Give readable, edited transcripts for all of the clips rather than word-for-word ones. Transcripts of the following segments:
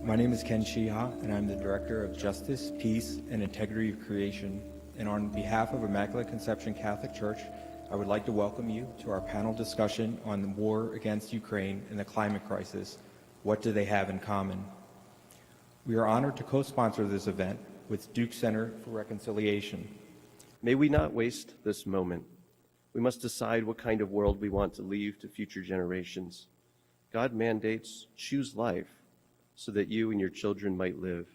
My name is Ken Shiha, and I'm the Director of Justice, Peace, and Integrity of Creation. And on behalf of Immaculate Conception Catholic Church, I would like to welcome you to our panel discussion on the war against Ukraine and the climate crisis. What do they have in common? We are honored to co-sponsor this event with Duke Center for Reconciliation. May we not waste this moment. We must decide what kind of world we want to leave to future generations. God mandates, choose life, so that you and your children might live.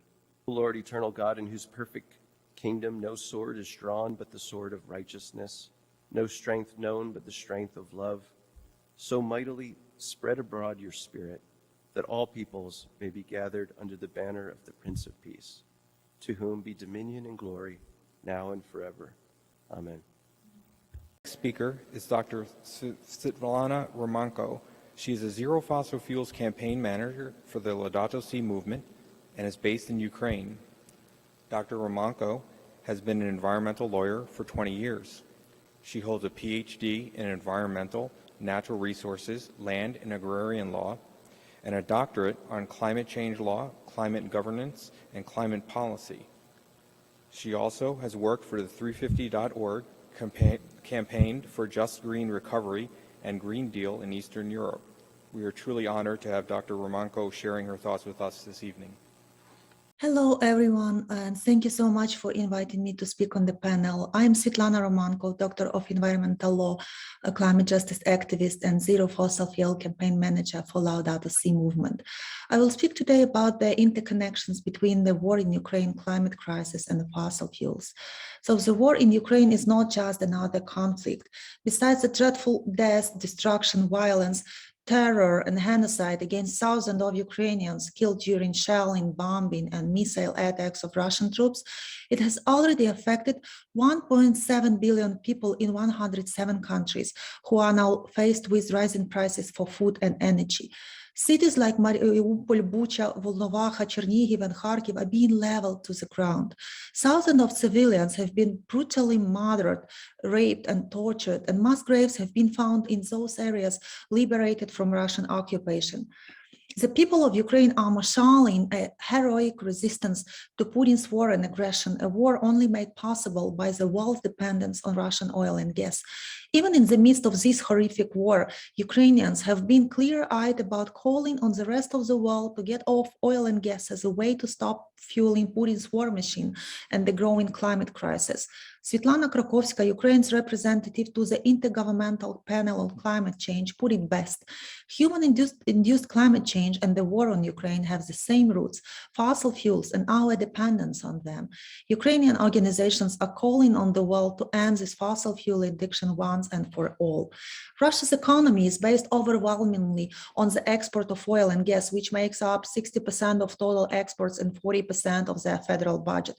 O Lord, eternal God, in whose perfect kingdom no sword is drawn but the sword of righteousness, no strength known but the strength of love, so mightily spread abroad your Spirit, that all peoples may be gathered under the banner of the Prince of Peace, to whom be dominion and glory, now and forever. Amen. Next speaker is Dr. Svetlana Romanko. She is a Zero Fossil Fuels campaign manager for the Laudato Si movement and is based in Ukraine. Dr. Romanko has been an environmental lawyer for 20 years. She holds a PhD in environmental, natural resources, land and agrarian law, and a doctorate on climate change law, climate governance, and climate policy. She also has worked for the 350.org campaigned for just green recovery and Green Deal in Eastern Europe. We are truly honored to have Dr. Romanko sharing her thoughts with us this evening. Hello, everyone, and thank you so much for inviting me to speak on the panel. I'm Svetlana Romanko, Doctor of Environmental Law, a climate justice activist, and Zero Fossil Fuel campaign manager for Laudato Si movement. I will speak today about the interconnections between the war in Ukraine, climate crisis, and the fossil fuels. So the war in Ukraine is not just another conflict. Besides the dreadful death, destruction, violence, terror and genocide against thousands of Ukrainians killed during shelling, bombing, and missile attacks of Russian troops, it has already affected 1.7 billion people in 107 countries who are now faced with rising prices for food and energy. Cities like Mariupol, Bucha, Volnovakha, Chernihiv, and Kharkiv are being leveled to the ground. Thousands of civilians have been brutally murdered, raped, and tortured, and mass graves have been found in those areas liberated from Russian occupation. The people of Ukraine are marshalling a heroic resistance to Putin's war and aggression, a war only made possible by the world's dependence on Russian oil and gas. Even in the midst of this horrific war, Ukrainians have been clear-eyed about calling on the rest of the world to get off oil and gas as a way to stop fueling Putin's war machine and the growing climate crisis. Svetlana Krakovska, Ukraine's representative to the Intergovernmental Panel on Climate Change, put it best. Human-induced climate change and the war on Ukraine have the same roots, fossil fuels and our dependence on them. Ukrainian organizations are calling on the world to end this fossil fuel addiction once and for all. Russia's economy is based overwhelmingly on the export of oil and gas, which makes up 60% of total exports and 40% of their federal budget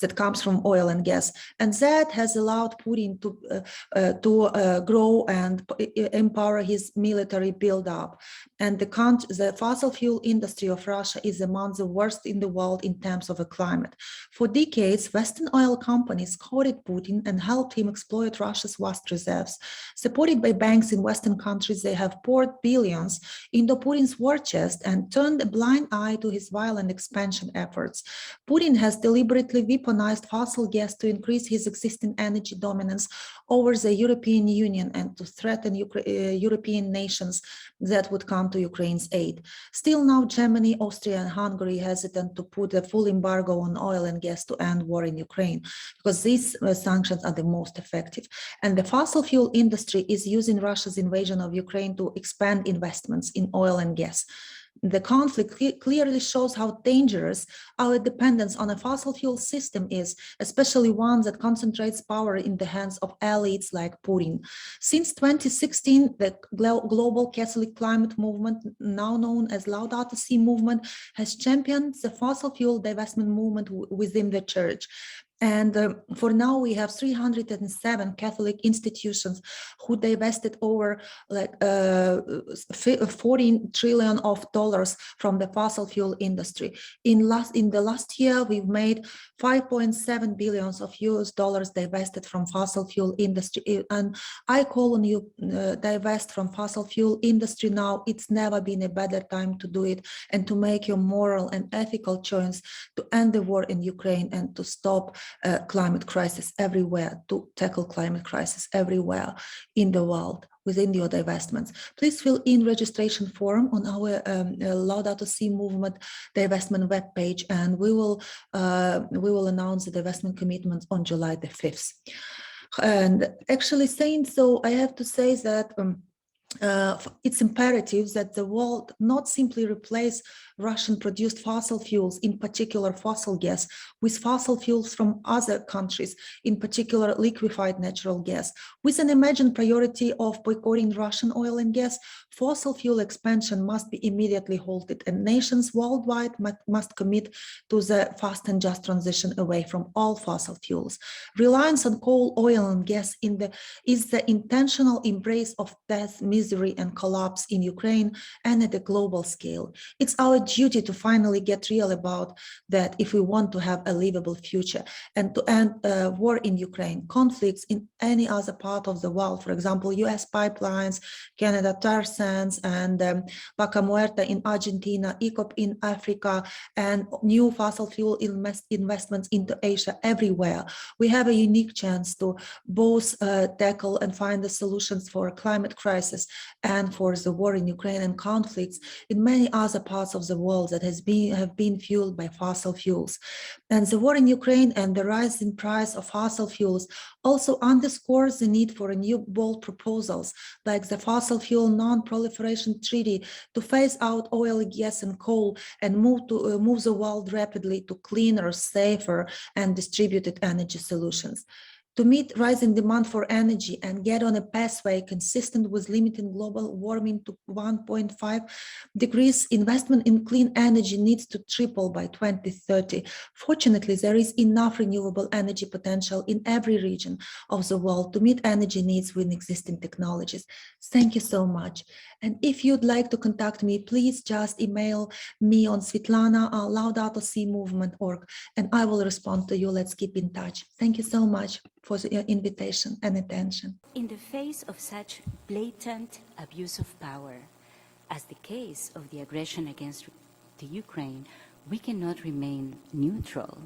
that comes from oil and gas. And that has allowed Putin to grow and empower his military build-up. And the fossil fuel industry of Russia is among the worst in the world in terms of a climate. For decades, Western oil companies courted Putin and helped him exploit Russia's vast reserves. Supported by banks in Western countries, they have poured billions into Putin's war chest and turned a blind eye to his violent expansion efforts. Putin has deliberately weaponized fossil gas to increase his existing energy dominance over the European Union and to threaten European nations that would come to Ukraine's aid. Still now, Germany, Austria, and Hungary hesitant to put a full embargo on oil and gas to end war in Ukraine, because these sanctions are the most effective. And the fossil fuel industry is using Russia's invasion of Ukraine to expand investments in oil and gas. The conflict clearly shows how dangerous our dependence on a fossil fuel system is, especially one that concentrates power in the hands of elites like Putin. Since 2016, the global Catholic climate movement, now known as Laudato Si movement, has championed the fossil fuel divestment movement within the church. And for now, we have 307 Catholic institutions who divested over like $14 trillion from the fossil fuel industry. In the last year, we've made 5.7 billions of US dollars divested from fossil fuel industry. And I call on you, divest from fossil fuel industry now. It's never been a better time to do it and to make your moral and ethical choice to end the war in Ukraine and to stop climate crisis everywhere, to tackle climate crisis everywhere in the world within your divestments. Please fill in registration form on our Laudato Si movement divestment webpage, and we will announce the divestment commitments on July the 5th. And actually saying so, I have to say that it's imperative that the world not simply replace Russian-produced fossil fuels, in particular fossil gas, with fossil fuels from other countries, in particular liquefied natural gas. With an imagined priority of boycotting Russian oil and gas, fossil fuel expansion must be immediately halted, and nations worldwide must commit to the fast and just transition away from all fossil fuels. Reliance on coal, oil, and gas is the intentional embrace of death, misery, and collapse in Ukraine and at a global scale. It's our duty to finally get real about that if we want to have a livable future and to end war in Ukraine, conflicts in any other part of the world, for example, US pipelines, Canada tar sands, and Vaca Muerta in Argentina, ECOP in Africa, and new fossil fuel investments into Asia everywhere. We have a unique chance to both tackle and find the solutions for climate crisis and for the war in Ukraine and conflicts in many other parts of the world that have been fueled by fossil fuels. And the war in Ukraine and the rise in price of fossil fuels also underscores the need for new bold proposals like the Fossil Fuel Non-Proliferation Treaty to phase out oil, gas, and coal and move the world rapidly to cleaner, safer, and distributed energy solutions. To meet rising demand for energy and get on a pathway consistent with limiting global warming to 1.5 degrees, investment in clean energy needs to triple by 2030. Fortunately, there is enough renewable energy potential in every region of the world to meet energy needs with existing technologies. Thank you so much. And if you'd like to contact me, please just email me on Svetlana@laudatosimovement.org, and I will respond to you. Let's keep in touch. Thank you so much for your invitation and attention. In the face of such blatant abuse of power, as the case of the aggression against the Ukraine, we cannot remain neutral.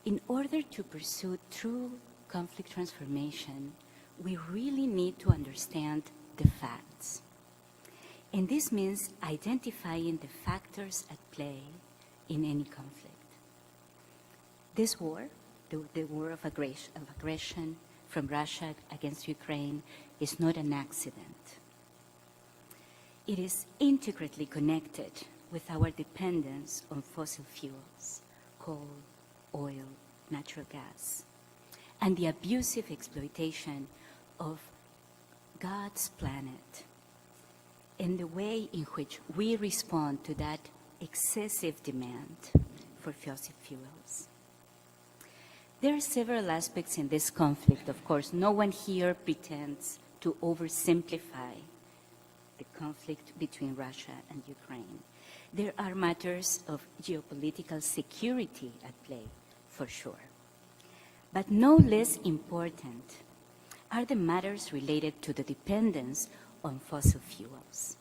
In order to pursue true conflict transformation, we really need to understand the facts. And this means identifying the factors at play in any conflict. This war, the war of aggression from Russia against Ukraine, is not an accident. It is intricately connected with our dependence on fossil fuels, coal, oil, natural gas, and the abusive exploitation of God's planet and the way in which we respond to that excessive demand for fossil fuels. There are several aspects in this conflict. Of course, no one here pretends to oversimplify the conflict between Russia and Ukraine. There are matters of geopolitical security at play, for sure. But no less important are the matters related to the dependence on fossil fuels.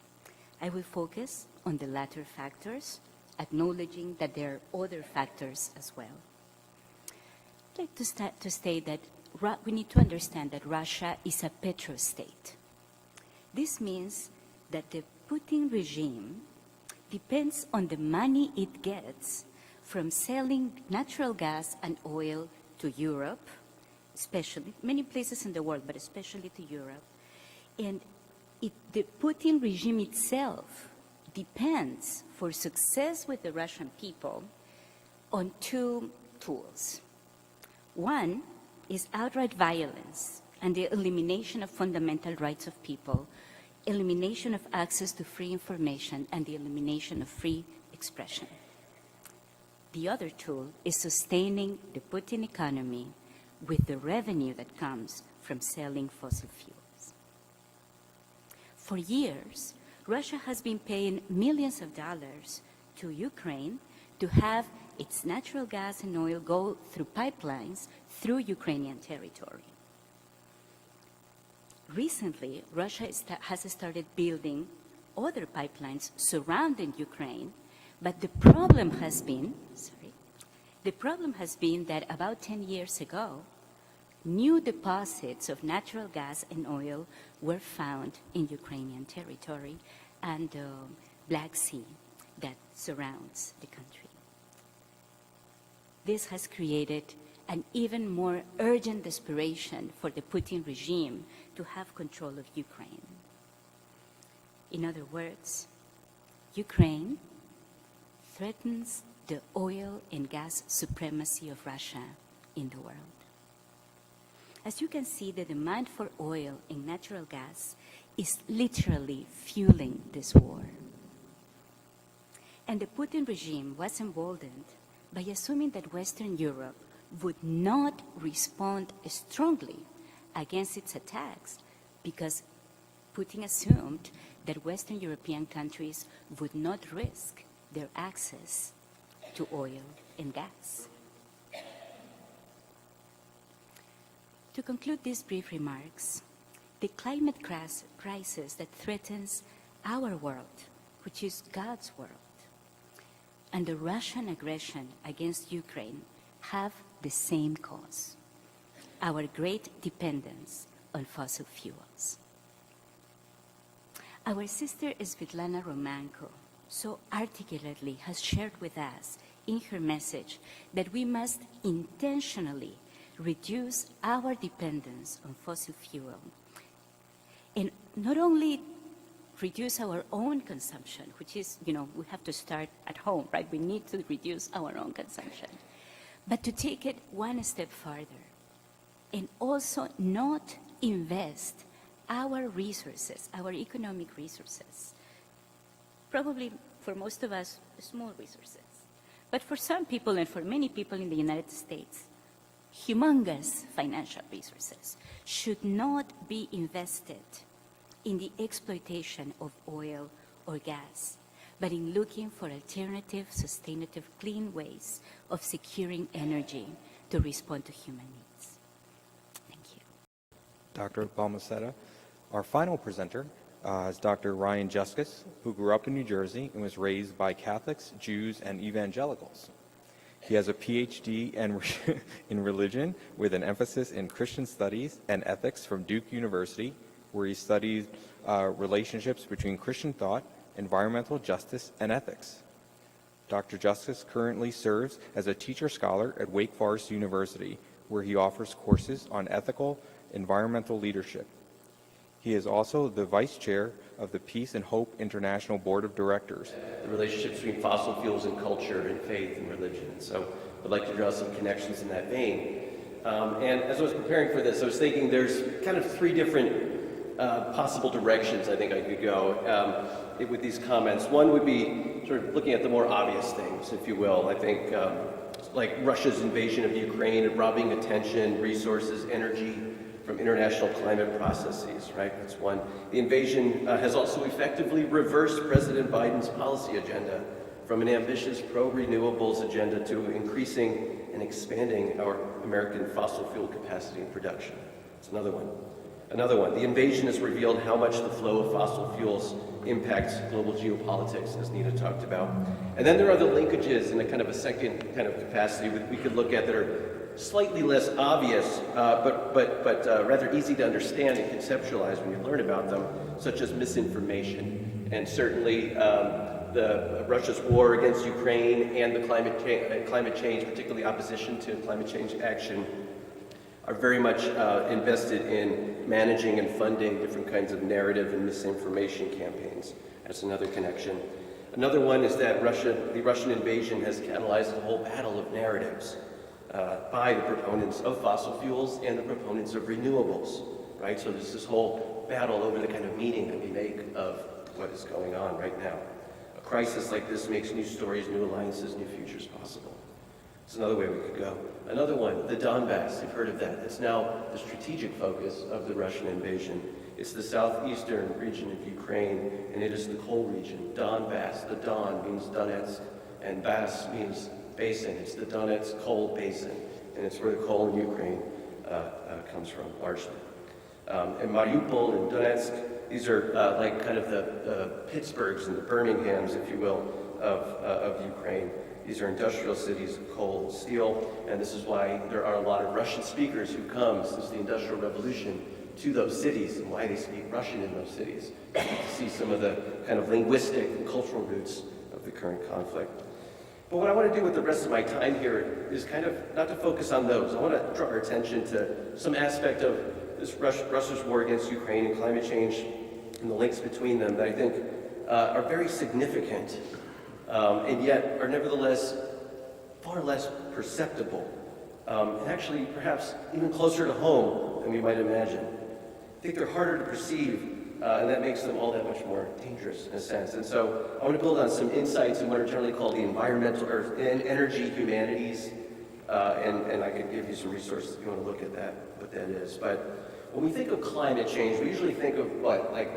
I will focus on the latter factors, acknowledging that there are other factors as well. I'd like to state that we need to understand that Russia is a petrostate. This means that the Putin regime depends on the money it gets from selling natural gas and oil to Europe, especially, many places in the world, but especially to Europe. And the Putin regime itself depends for success with the Russian people on two tools. One is outright violence and the elimination of fundamental rights of people, elimination of access to free information, and the elimination of free expression. The other tool is sustaining the Putin economy with the revenue that comes from selling fossil fuels. For years, Russia has been paying millions of dollars to Ukraine to have its natural gas and oil go through pipelines through Ukrainian territory. Recently, Russia has started building other pipelines surrounding Ukraine, but the problem has been that about 10 years ago, new deposits of natural gas and oil were found in Ukrainian territory and the Black Sea that surrounds the country. This has created an even more urgent desperation for the Putin regime to have control of Ukraine. In other words, Ukraine threatens the oil and gas supremacy of Russia in the world. As you can see, the demand for oil and natural gas is literally fueling this war. And the Putin regime was emboldened by assuming that Western Europe would not respond strongly against its attacks because Putin assumed that Western European countries would not risk their access to oil and gas. To conclude these brief remarks, the climate crisis that threatens our world, which is God's world, and the Russian aggression against Ukraine have the same cause: our great dependence on fossil fuels. Our sister Svetlana Romanko so articulately has shared with us in her message that we must intentionally reduce our dependence on fossil fuel and not only reduce our own consumption, which is, we have to start at home, right? We need to reduce our own consumption, but to take it one step farther and also not invest our resources, our economic resources, probably for most of us, small resources, but for some people and for many people in the United States, humongous financial resources should not be invested in the exploitation of oil or gas, but in looking for alternative, sustainable, clean ways of securing energy to respond to human needs. Thank you. Dr. Balmaceda. Our final presenter is Dr. Ryan Juskis, who grew up in New Jersey and was raised by Catholics, Jews, and evangelicals. He has a PhD in religion with an emphasis in Christian studies and ethics from Duke University, where he studied relationships between Christian thought, environmental justice, and ethics. Dr. Juskis currently serves as a teacher scholar at Wake Forest University, where he offers courses on ethical environmental leadership. He is also the vice chair of the Peace and Hope International Board of Directors. The relationships between fossil fuels and culture and faith and religion. So I'd like to draw some connections in that vein. And as I was preparing for this, I was thinking there's kind of three different possible directions I think I could go with these comments. One would be sort of looking at the more obvious things, if you will. I think like Russia's invasion of Ukraine and robbing attention, resources, energy from international climate processes, right? That's one. The invasion has also effectively reversed President Biden's policy agenda from an ambitious pro-renewables agenda to increasing and expanding our American fossil fuel capacity and production. That's another one. Another one, the invasion has revealed how much the flow of fossil fuels impacts global geopolitics, as Nita talked about. And then there are the linkages in a kind of a second kind of capacity we could look at that are slightly less obvious, but rather easy to understand and conceptualize when you learn about them, such as misinformation. And certainly Russia's war against Ukraine and the climate change, particularly opposition to climate change action, are very much invested in managing and funding different kinds of narrative and misinformation campaigns. That's another connection. Another one is that the Russian invasion has catalyzed a whole battle of narratives by the proponents of fossil fuels and the proponents of renewables, right? So there's this whole battle over the kind of meaning that we make of what is going on right now. A crisis like this makes new stories, new alliances, new futures possible. It's another way we could go. Another one, the Donbass, you've heard of that. It's now the strategic focus of the Russian invasion. It's the southeastern region of Ukraine, and it is the coal region, Donbass. The Don means Donetsk, and Bass means basin. It's the Donetsk coal basin, and it's where the coal in Ukraine comes from, largely. And Mariupol and Donetsk, these are like kind of the Pittsburghs and the Birminghams, if you will, of Ukraine. These are industrial cities of coal and steel, and this is why there are a lot of Russian speakers who come since the Industrial Revolution to those cities, and why they speak Russian in those cities. You get to see some of the kind of linguistic and cultural roots of the current conflict. But what I want to do with the rest of my time here is kind of not to focus on those. I want to draw our attention to some aspect of this Russia's war against Ukraine and climate change and the links between them that I think are very significant, and yet are nevertheless far less perceptible, and actually perhaps even closer to home than we might imagine. I think they're harder to perceive, and that makes them all that much more dangerous in a sense. And so I want to build on some insights in what are generally called the environmental or energy humanities, and I can give you some resources if you want to look at that, what that is. But when we think of climate change, we usually think of what, like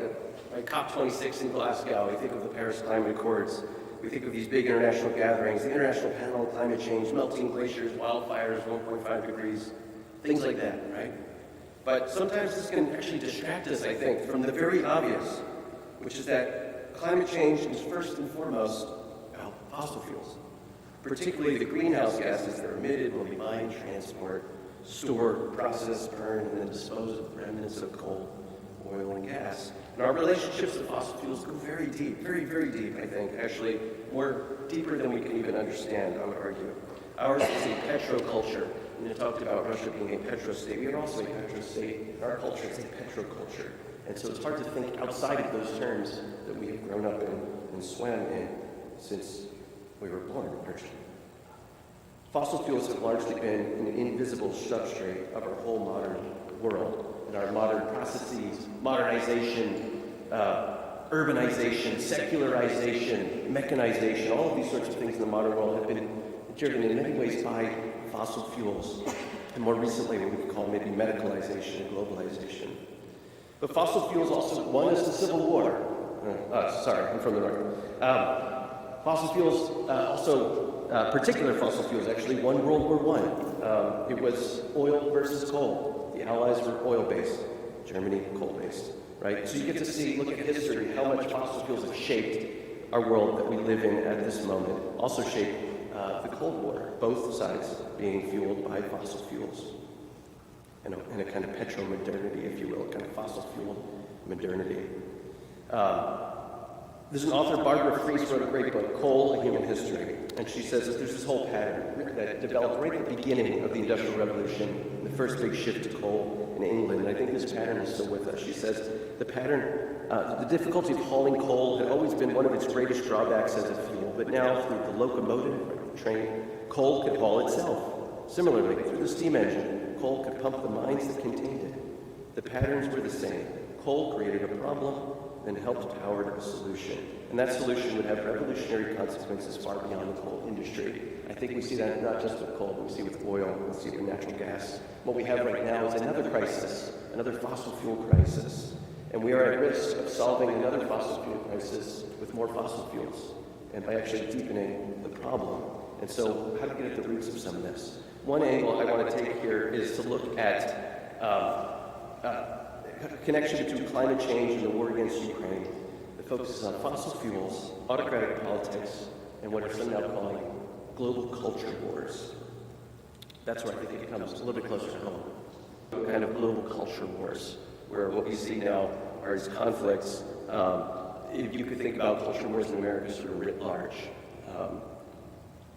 COP26 in Glasgow, we think of the Paris Climate Accords, we think of these big international gatherings, the International Panel on Climate Change, melting glaciers, wildfires, 1.5 degrees, things like that, right? But sometimes this can actually distract us, I think, from the very obvious, which is that climate change is first and foremost about fossil fuels, particularly the greenhouse gases that are emitted when we mine, transport, store, process, burn, and then dispose of remnants of coal, oil, and gas. And our relationships to fossil fuels go very deep, very, very deep, I think, actually more deeper than we can even understand, I would argue. Ours is a petroculture. And you talked about Russia being a petro-state. We are also a petro-state. In our culture, it's a petroculture. And so it's hard to think outside of those terms that we have grown up in and swam in since we were born, largely. Fossil fuels have largely been an invisible substrate of our whole modern world. And our modern processes, modernization, urbanization, secularization, mechanization, all of these sorts of things in the modern world have been driven in many ways by fossil fuels, and more recently what we could call maybe medicalization and globalization. But fossil fuels also won us the Civil War. Sorry, I'm from the north. Fossil fuels also, particular fossil fuels actually won World War I. It was oil versus coal. The Allies were oil-based, Germany coal-based, right? So you get to see, look at history, how much fossil fuels have shaped our world that we live in at this moment. Also shaped the Cold War, both sides being fueled by fossil fuels, in a kind of petro-modernity, if you will, a kind of fossil fuel modernity. There's an author, Barbara Fries, wrote a great book, Coal, A Human History, and she says that there's this whole pattern that developed right at the beginning of the Industrial Revolution, the first big shift to coal in England, and I think this pattern is still with us. She says the pattern, the difficulty of hauling coal had always been one of its greatest drawbacks as a fuel, but now through the locomotive, train, coal could haul itself. Similarly, through the steam engine, coal could pump the mines that contained it. The patterns were the same. Coal created a problem, then helped power a solution. And that solution would have revolutionary consequences far beyond the coal industry. I think we see that not just with coal, but we see with oil, we see with natural gas. What we have right now is another crisis, another fossil fuel crisis. And we are at risk of solving another fossil fuel crisis with more fossil fuels, and by actually deepening the problem. And so how do we get at the roots of some of this? One angle I want to take here is to look at connection between climate change and the war against Ukraine that focuses on fossil fuels, autocratic politics, and what are some now calling global culture wars. That's where I think it comes a little bit closer to home. Kind of global culture wars, where what we see now are these conflicts. If you could think about culture wars in America sort of writ large,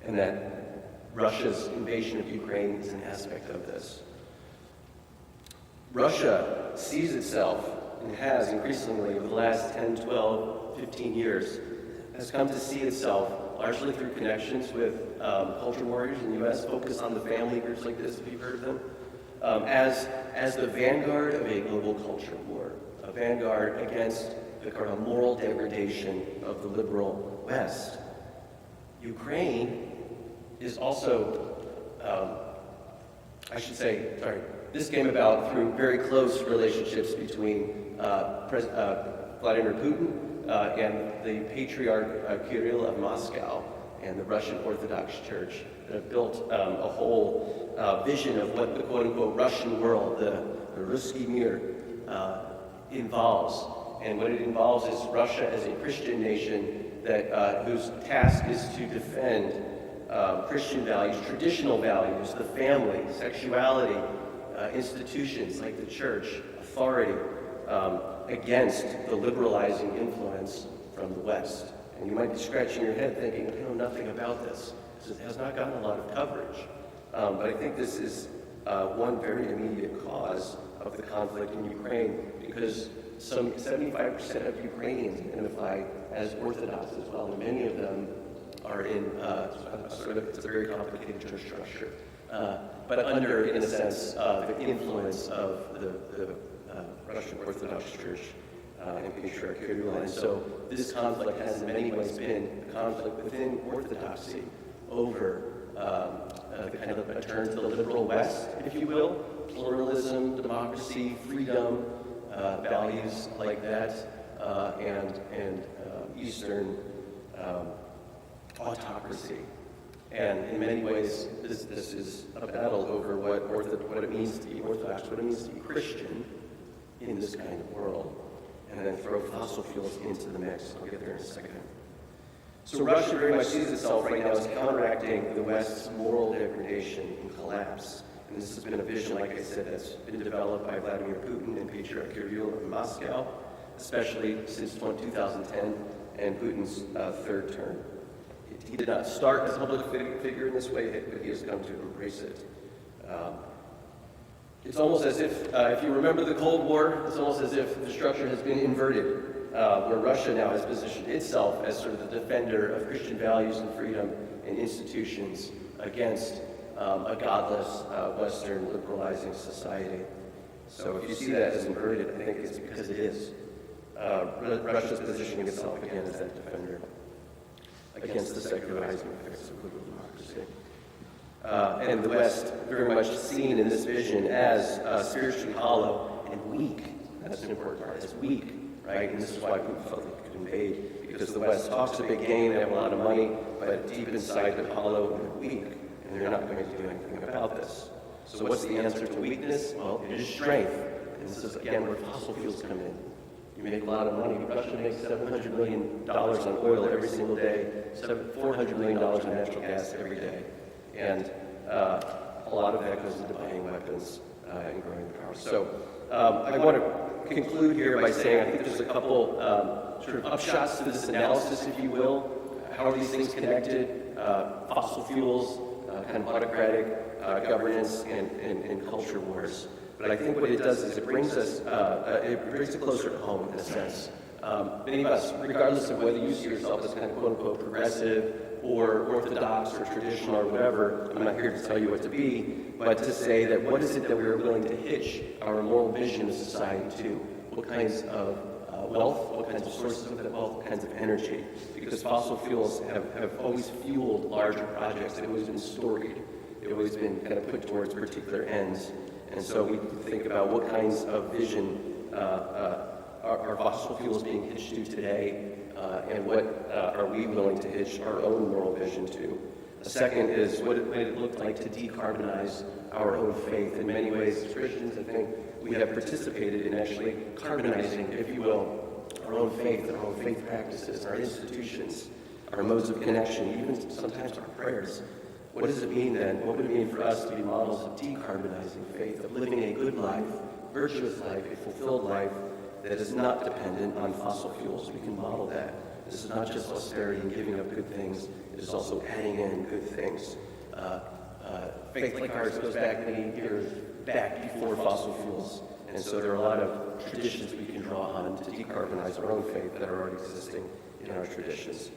and that Russia's invasion of Ukraine is an aspect of this. Russia sees itself, and has increasingly over the last 10, 12, 15 years, has come to see itself, largely through connections with culture warriors in the U.S., focused on the family groups like this, if you've heard of them, as the vanguard of a global culture war, a vanguard against the kind of moral degradation of the liberal West. Ukraine is also this came about through very close relationships between Vladimir Putin and the Patriarch Kirill of Moscow and the Russian Orthodox Church that have built a whole vision of what the quote-unquote Russian world, the Ruski Mir, involves. And what it involves is Russia as a Christian nation that whose task is to defend Christian values, traditional values, the family, sexuality, institutions like the church, authority, against the liberalizing influence from the West. And you might be scratching your head thinking, I know nothing about this. It has not gotten a lot of coverage. But I think this is one very immediate cause of the conflict in Ukraine, because some 75% of Ukrainians identify as Orthodox as well, and many of them are in it's a very complicated church structure, but under, in a sense, the influence of the Russian Orthodox Church and Patriarch Kirill. And so this conflict has in many ways been a conflict within Orthodoxy over the kind of a turn to the liberal West, if you will, pluralism, democracy, freedom, values like that, and Eastern autocracy. And in many ways, this is a battle over what it means to be Orthodox, what it means to be Christian in this kind of world, and then throw fossil fuels into the mix. I'll get there in a second. So Russia very much sees itself right now as counteracting the West's moral degradation and collapse. And this has been a vision, like I said, that's been developed by Vladimir Putin and Patriarch Kirill of Moscow, especially since 2010 and Putin's third term. He did not start as a public figure in this way, but he has come to embrace it. It's almost as if you remember the Cold War, it's almost as if the structure has been inverted, where Russia now has positioned itself as sort of the defender of Christian values and freedom and institutions against a godless Western liberalizing society. So if you see that as inverted, I think it's because it is. Russia's positioning itself again as that defender against the secularizing effects of liberal democracy. And the West very much seen in this vision as spiritually hollow and weak. That's an important part, as weak, right? And this is why Putin felt he could invade, because the West talks a big game, they have a lot of money, but deep inside they're hollow and they're weak, and they're not going to do anything about this. So what's the answer to weakness? Well, it is strength. And this is, again, where fossil fuels come in. You make a lot of money. Russia makes $700 million on oil every single day, $400 million on natural gas every day. And a lot of that goes into buying weapons and growing the power. So I want to conclude here by saying I think there's a couple sort of upshots to this analysis, if you will. How are these things connected? Fossil fuels, kind of autocratic governance, and culture wars. But I think what it does is it brings it closer to home in a sense. Many of us, regardless of whether you see yourself as kind of quote-unquote progressive or orthodox or traditional or whatever, I'm not here to tell you what to be, but to say that what is it that we're willing to hitch our moral vision of society to? What kinds of wealth, what kinds of sources of that wealth, what kinds of energy? Because fossil fuels have always fueled larger projects. They've always been storied. They've always been kind of put towards particular ends. And so we think about what kinds of vision are fossil fuels being hitched to today, and what are we willing to hitch our own moral vision to? A second is what it might look like to decarbonize our own faith. In many ways, as Christians, I think we have participated in actually carbonizing, if you will, our own faith practices, our institutions, our modes of connection, even sometimes our prayers. What does it mean then? What would it mean for us to be models of decarbonizing faith, of living a good life, virtuous life, a fulfilled life that is not dependent on fossil fuels? We can model that. This is not just austerity and giving up good things. It is also adding in good things. Faith like ours goes back many years back before fossil fuels. And so there are a lot of traditions we can draw on to decarbonize our own faith that are already existing in our traditions.